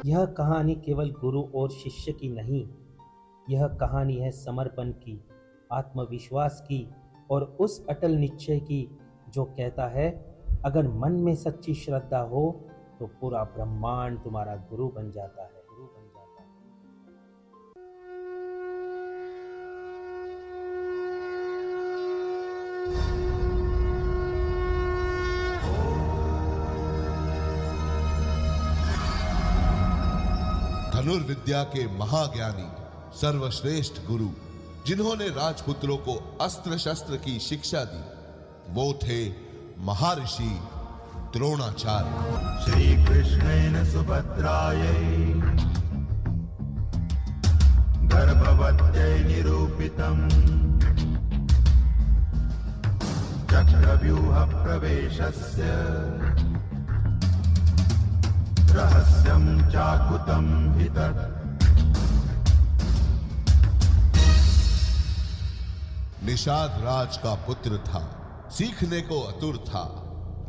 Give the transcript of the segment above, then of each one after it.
यह कहानी केवल गुरु और शिष्य की नहीं, यह कहानी है समर्पण की, आत्मविश्वास की और उस अटल निश्चय की जो कहता है अगर मन में सच्ची श्रद्धा हो तो पूरा ब्रह्मांड तुम्हारा गुरु बन जाता है। धनुर्विद्या के महाज्ञानी सर्वश्रेष्ठ गुरु जिन्होंने राजपुत्रों को अस्त्र शस्त्र की शिक्षा दी, वो थे महर्षि द्रोणाचार्य। श्री कृष्णेन सुभद्रायै गर्भवत्यै निरूपितम् चक्रव्यूह प्रवेशस्य रहस्यं चाकुतं हितत्। निषाद राज का पुत्र था, सीखने को आतुर था,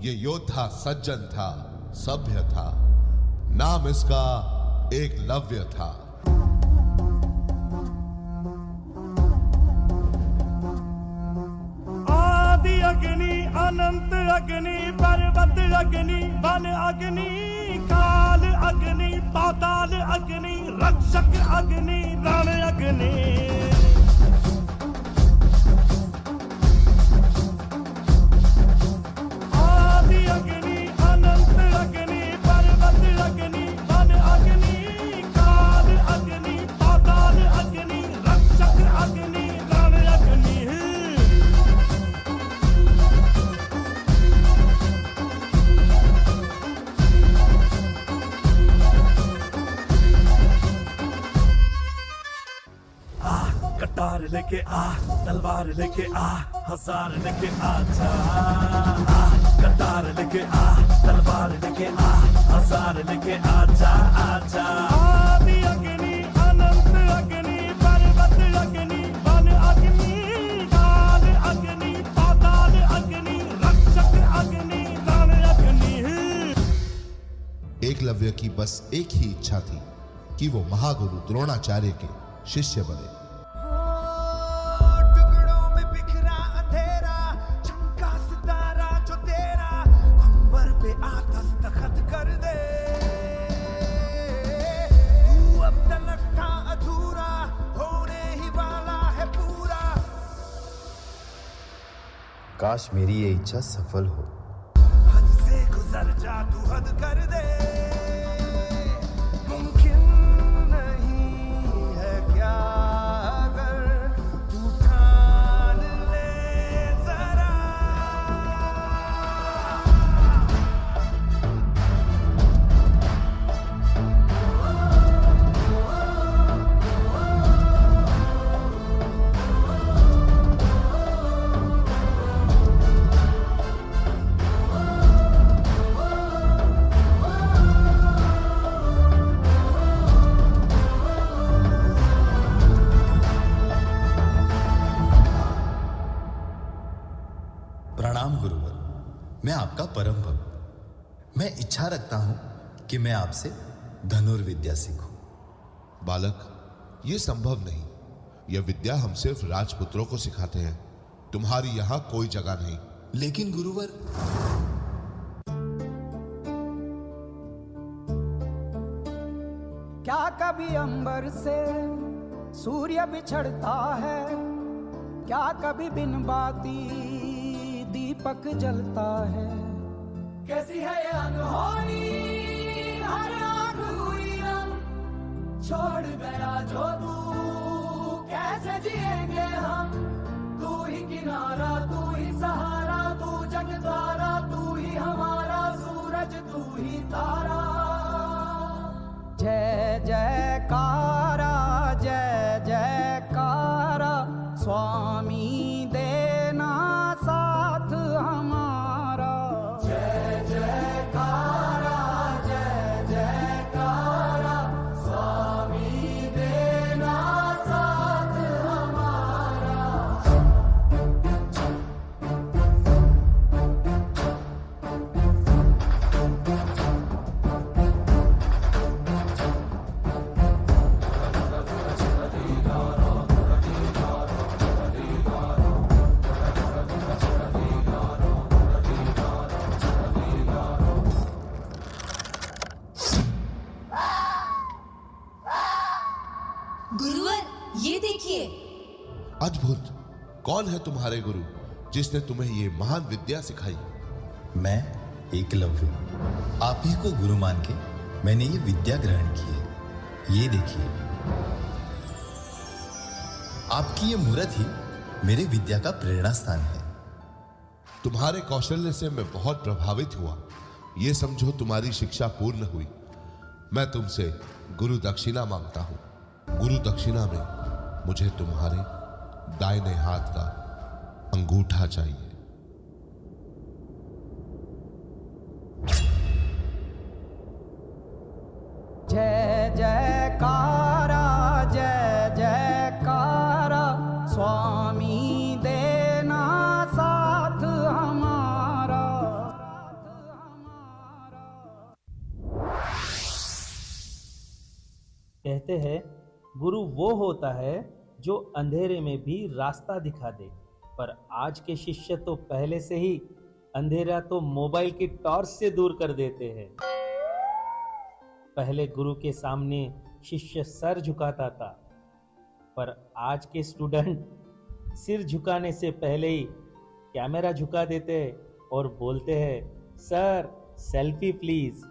ये योद्धा सज्जन था, सभ्य था, नाम इसका एकलव्य था। आदि अग्नि अनंत अग्नि पर्वत अग्नि वन अग्नि काल अग्नि पाताल अग्नि रक्षक अग्नि रण अग्नि। आदि अग्नि अनंत अग्नि पर्वत अग्नि वन अग्नि काल अग्नि पाताल अग्नि रक्षक अग्नि रण अग्नि। कटार लेके आ तलवार लेके आ हजार लेके आजा। कटार लेके आ तलवार लेके आ हजार लेके आजा आजा। आदि अग्नि अनंत अग्नि पर्वत अग्नि वन अग्नि काल अग्नि पाताल अग्नि रक्षक अग्नि रण अग्नि। एकलव्य की बस एक ही इच्छा थी कि वो महागुरु द्रोणाचार्य के शिष्य बने। काश मेरी ये इच्छा सफल हो। हद से गुजर जा तू हद कर दे, मुमकिन नहीं है क्या अगर तू ठान ले जरा। प्रणाम गुरुवर, मैं आपका परम भक्त। मैं इच्छा रखता हूं कि मैं आपसे धनुर्विद्या सीखूं। बालक, ये संभव नहीं। यह विद्या हम सिर्फ राजपुत्रों को सिखाते हैं, तुम्हारी यहां कोई जगह नहीं। लेकिन गुरुवर, क्या कभी अंबर से सूर्य बिछड़ता है, क्या कभी बिन बाती दीपक जलता है। कैसी है ये अनहोनी हर आग हुई हम, छोड़ गया जो तू कैसे जिएंगे हम। तू ही किनारा तू ही सहारा तू जग सारा, तू ही हमारा सूरज तू ही तारा। जय जयकारा जय जयकारा स्वामी देना साथ हमारा। जय जयकारा जय जयकारा स्वामी देना साथ हमारा। कौन है तुम्हारे गुरु जिसने तुम्हें ये महान विद्या सिखाई? मैं एकलव्य, आप ही को गुरु मान के मैंने ये विद्या ग्रहण की है। ये देखिए, आपकी ये मूर्त ही मेरे विद्या का प्रेरणा स्थान है। तुम्हारे कौशल्य से मैं बहुत प्रभावित हुआ। ये समझो तुम्हारी शिक्षा पूर्ण हुई। मैं तुमसे गुरु दक्षिणा मांगता हूं। गुरु दक्षिणा में मुझे तुम्हारे दाहिने हाथ का अंगूठा चाहिए। जय जयकारा, जय जयकारा, स्वामी देना साथ हमारा। कहते हैं गुरु वो होता है जो अंधेरे में भी रास्ता दिखा दे, पर आज के शिष्य तो पहले से ही अंधेरा तो मोबाइल की टॉर्च से दूर कर देते हैं। पहले गुरु के सामने शिष्य सर झुकाता था, पर आज के स्टूडेंट सिर झुकाने से पहले ही कैमरा झुका देते हैं और बोलते हैं, सर सेल्फी प्लीज।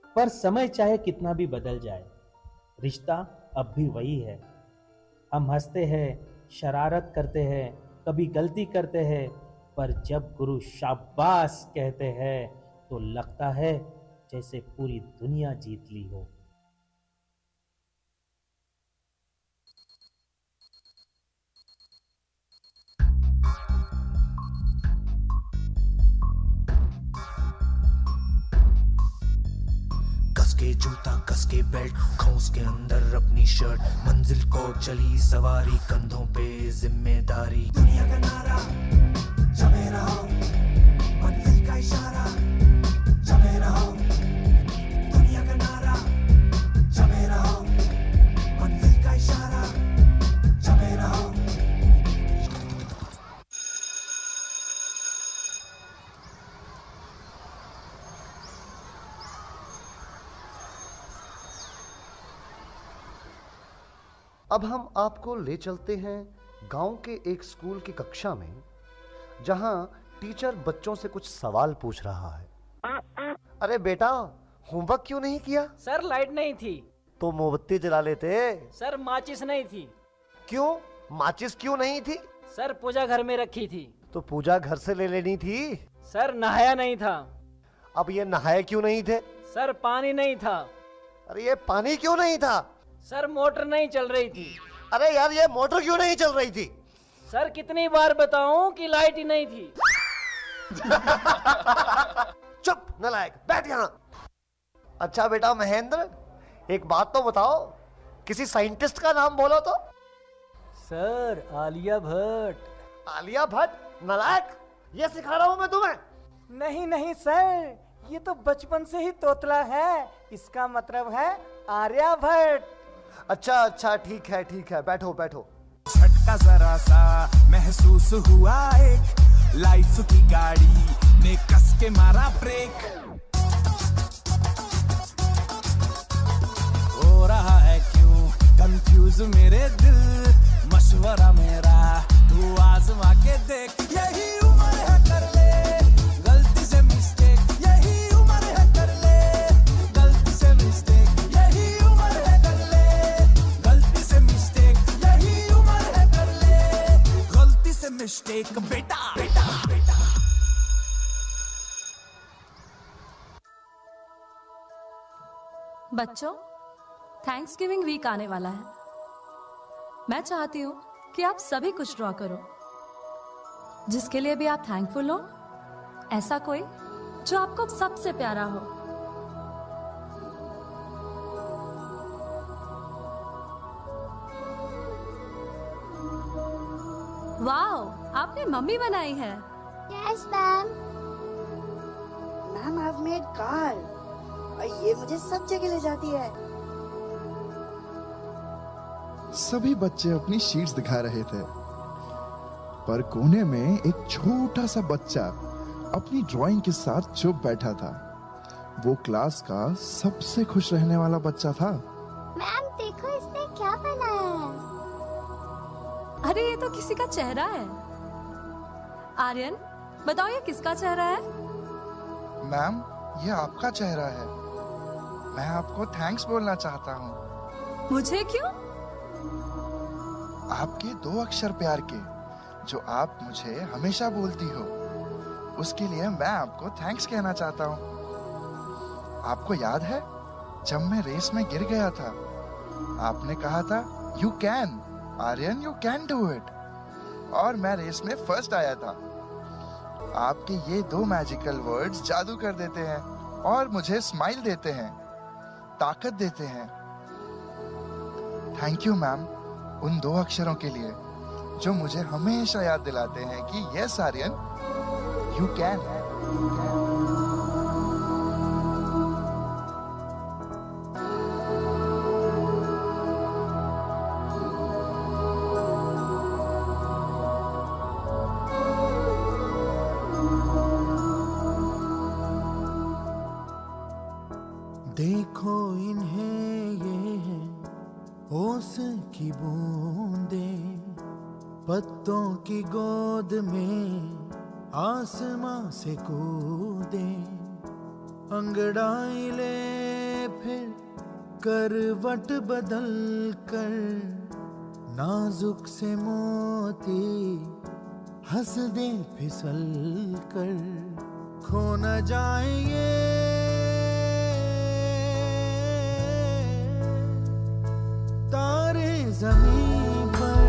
पर समय चाहे कितना भी बदल जाए, रिश्ता अब भी वही है। हम हंसते हैं, शरारत करते हैं, कभी गलती करते हैं, पर जब गुरु शाबाश कहते हैं तो लगता है जैसे पूरी दुनिया जीत ली हो। कसके जूता, कसके बेल्ट, खौस के अंदर अपनी शर्ट, मंजिल को चली सवारी, कंधों पे जिम्मेदारी। दुनिया का नारा जमे रहो, मंजिल का इशारा जमे रहो। दुनिया का नारा जमे रहो, मंजिल का इशारा जमे रहो। अब हम आपको ले चलते हैं गांव के एक स्कूल की कक्षा में, जहां टीचर बच्चों से कुछ सवाल पूछ रहा है। अरे बेटा, होमवर्क क्यों नहीं किया? सर लाइट नहीं थी। तो मोमबत्ती जला लेते। सर माचिस नहीं थी। क्यों? माचिस क्यों नहीं थी? सर पूजा घर में रखी थी। तो पूजा घर से ले लेनी थी। सर नहाया नहीं था। अब ये नहाए क्यों नहीं थे? सर पानी नहीं था। अरे ये पानी क्यों नहीं था? सर मोटर नहीं चल रही थी। अरे यार, ये मोटर क्यों नहीं चल रही थी? सर कितनी बार बताऊं कि लाइट ही नहीं थी। चुप नालायक, बैठ यहाँ। अच्छा बेटा महेंद्र, एक बात तो बताओ, किसी साइंटिस्ट का नाम बोलो तो। सर आलिया भट्ट। आलिया भट्ट? नालायक, ये सिखा रहा हूं मैं तुम्हें। नहीं नहीं सर, ये तो बचपन से ही तोतला है। इसका मतलब है आर्यभट्ट। अच्छा अच्छा, ठीक है, बैठो बैठो। झटका जरा सा महसूस हुआ, एक लाइफ की गाड़ी ने कस के मारा ब्रेक। हो रहा है क्यों कंफ्यूज मेरे दिल, मशवरा मेरा तू आजमा के देख। यही उम्र है कर ले गलती से मिस्टेक, यही उम्र है कर ले गलती से मिस्टेक, यही उम्र है कर ले गलती से मिस्टेक, यही उम्र है कर ले गलती से मिस्टेक। बेटा बेटा बेटा, बच्चों, थैंक्सगिविंग वीक आने वाला है। मैं चाहती हूँ कि आप सभी कुछ ड्रॉ करो, जिसके लिए भी आप थैंकफुल हो। ऐसा कोई जो आपको सबसे प्यारा हो। वाओ, आपने मम्मी बनाई है। Yes ma'am. Ma'am, I have made car और ये मुझे सब जगह ले जाती है। सभी बच्चे अपनी शीट्स दिखा रहे थे, पर कोने में एक छोटा सा बच्चा अपनी ड्राइंग के साथ चुप बैठा था। वो क्लास का सबसे खुश रहने वाला बच्चा था। मैम देखो, इसने क्या बनाया है। अरे ये तो किसी का चेहरा है। आर्यन बताओ ये किसका चेहरा है? मैम ये आपका चेहरा है। मैं आपको थैंक्स बोलना चाहता हूँ। मुझे क्यों? आपके 2 अक्षर प्यार के जो आप मुझे हमेशा बोलती हो, उसके लिए मैं आपको थैंक्स कहना चाहता हूँ। आपको याद है जब मैं रेस में गिर गया था, आपने कहा था you can Aryan, you can do it, और मैं रेस में फर्स्ट आया था। आपके ये 2 मैजिकल वर्ड्स जादू कर देते हैं और मुझे स्माइल देते हैं, ताकत देते हैं। थैंक यू मैम उन 2 अक्षरों के लिए जो मुझे हमेशा याद दिलाते हैं कि यस आर्यन, यू कैन। देखो इन्हें ये है ओस की बूंदे, पत्तों की गोद में आसमां से कूदे, अंगड़ाई ले फिर करवट बदल कर, नाजुक से मोती हंस दे फिसल कर, खो न जाए ये तारे जमीन पर।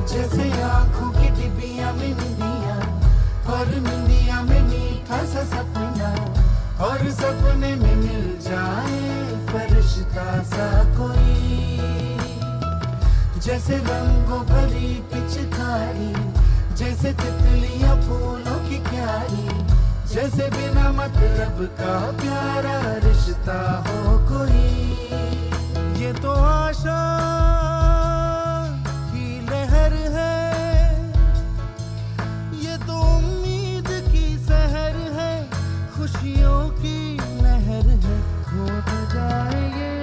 जैसे आंखों की डिबिया में निंदिया, और निंदिया में मीठा सा सपना, और सपने में मिल जाए फरिश्ता सा कोई। जैसे रंगों भरी पिचकारी, जैसे तितलियां फूलों की क्यारी, जैसे बिना मतलब का प्यारा रिश्ता हो कोई। ये तो आशा की लहर है, ये तो उम्मीद की सहर है, खुशियों की लहर है, खो न जाए ये।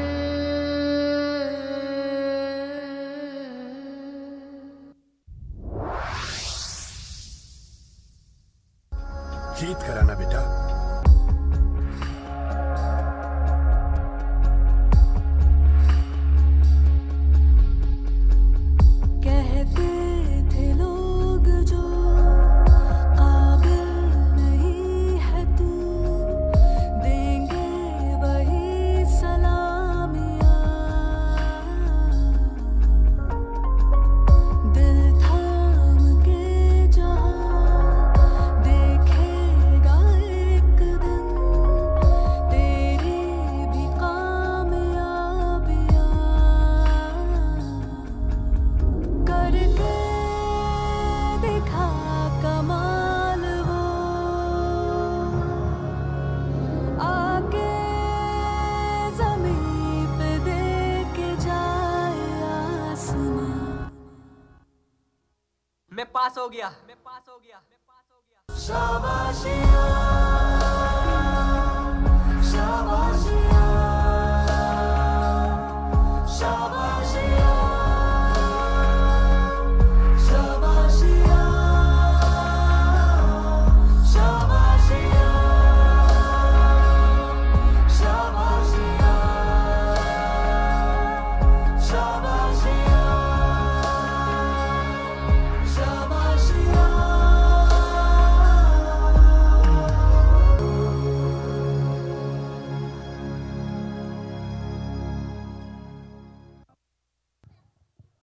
जीत कराना बेटा। कहते थे लोग जो काबिल नहीं है तू, देंगे वही सलामियाँ। दिल थाम के जहाँ देखेगा एक दिन तेरी भी कामयाबियाँ। करके दिखा कमाल वो, आके ज़मीं पे दे के जाए आसमां। मैं पास हो गया। शाबाशिया, शाबाशिया, शाबाशिया।